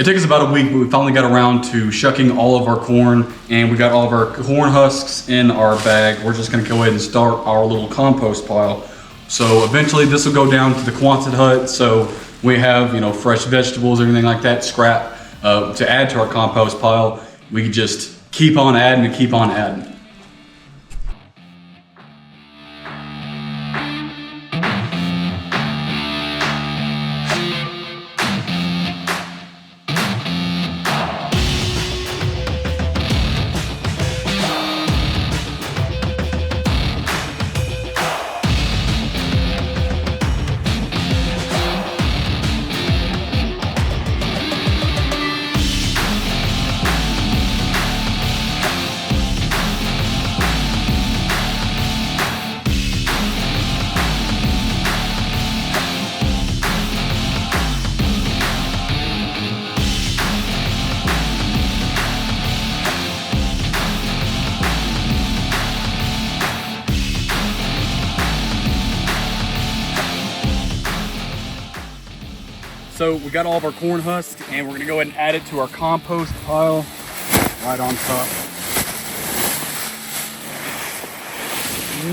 It took us about a week, but we finally got around to shucking all of our corn, and we got all of our corn husks in our bag. We're just gonna go ahead and start our little compost pile. So eventually this will go down to the Quonset hut, so we have, fresh vegetables, everything like that, scrap to add to our compost pile. We can just keep on adding and keep on adding. So we got all of our corn husks, and we're gonna go ahead and add it to our compost pile right on top.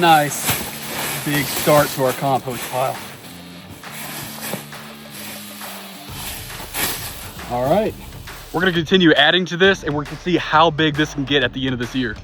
Nice big start to our compost pile. All right, we're gonna continue adding to this, and we're gonna see how big this can get at the end of this year.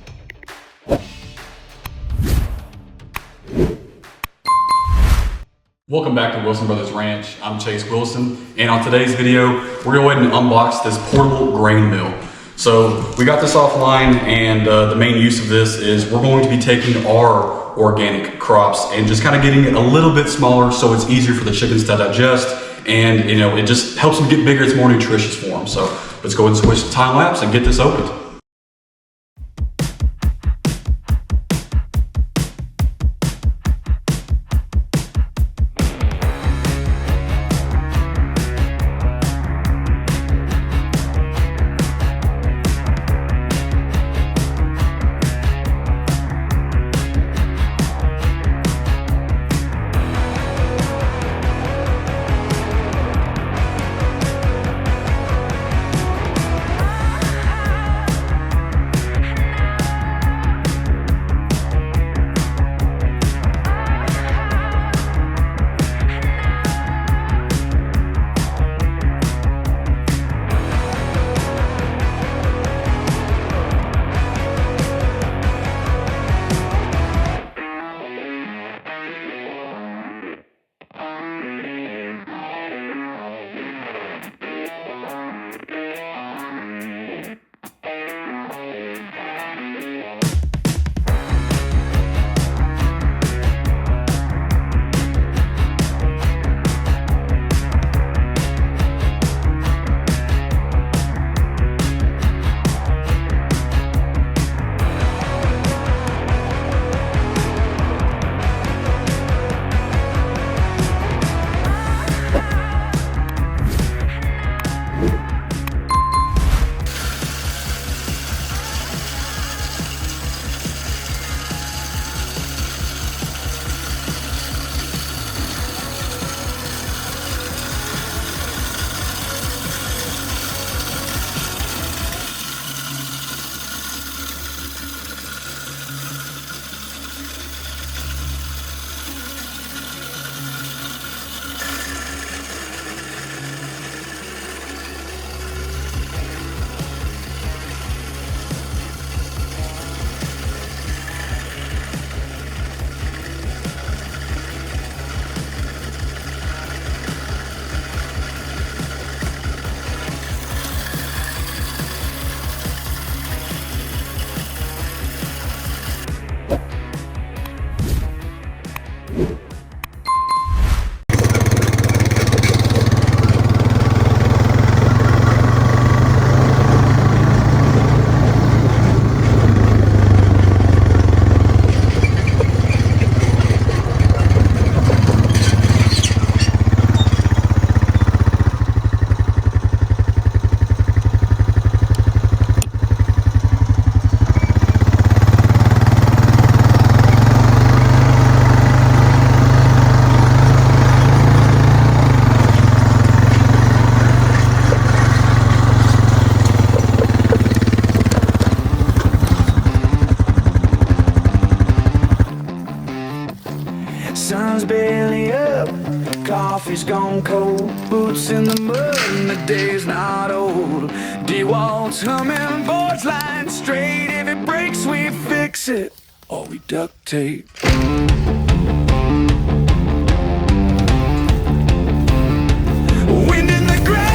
Welcome back to Wilson Brothers Ranch. I'm Chase Wilson, and on today's video, we're gonna go ahead and unbox this portable grain mill. So we got this offline, and the main use of this is we're going to be taking our organic crops and just kind of getting it a little bit smaller so it's easier for the chickens to digest, and it just helps them get bigger. It's more nutritious for them. So let's go ahead and switch to time lapse and get this opened. coffee's gone cold, boots in the mud and the day's not old. D-Walt's humming, boards lying straight. If it breaks, we fix it, or we duct tape. Wind in the grass,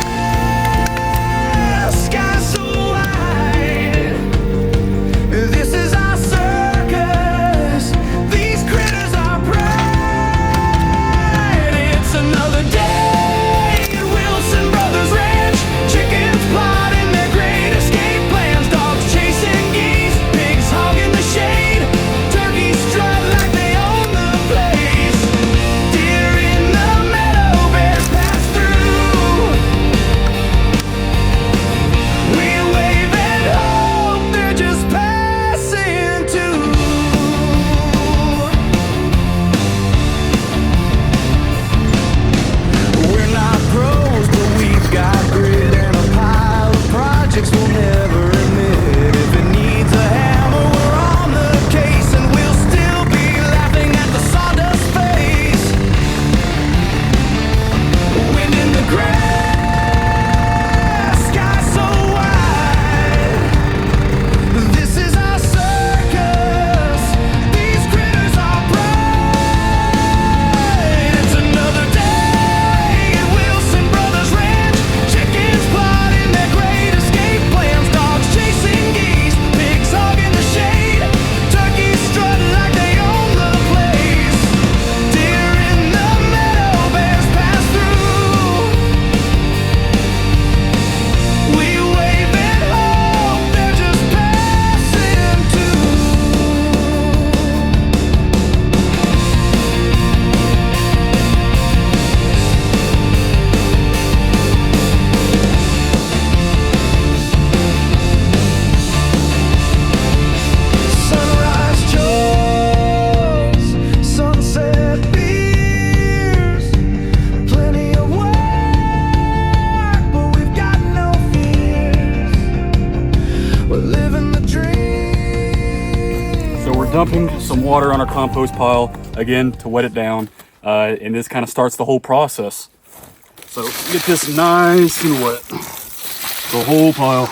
sky so wide. This is our circus, these critters are pride. It's another day at Wilson Brothers Ranch. Chickens plotting their great escape plans. Dogs chasing geese, pigs hogging the shade. Turkeys strut like they own the place. Deer in the meadow, bears pass through. We wave and hope they're just passing too. We're not pros, but we've got grit and a pile of projects we'll never admit. If it needs a hammer, we're on the case, and we'll still be laughing at the sawdust face. Wind in the grass, sky so wide. This is our circus, these critters are pride. It's another day at Wilson Brothers Ranch. Chickens plotting their great escape plans. Dogs chasing geese, pigs hogging the shade. Turkeys strut like they own the place. Deer in the meadow, bears pass through. We wave and hope they're just passing too. Sunrise chores, sunset beers, plenty of work, but we've got no fears. We're living the dream. So we're dumping some water on our compost pile again to wet it down, and this kind of starts the whole process. So get this nice and wet, the whole pile.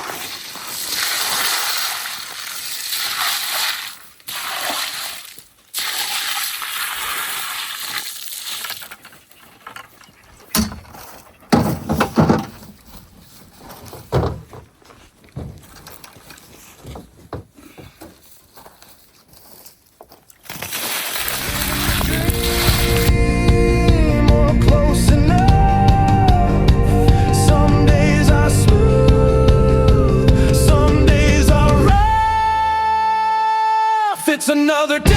More close enough. Some days are smooth, some days are rough. It's another day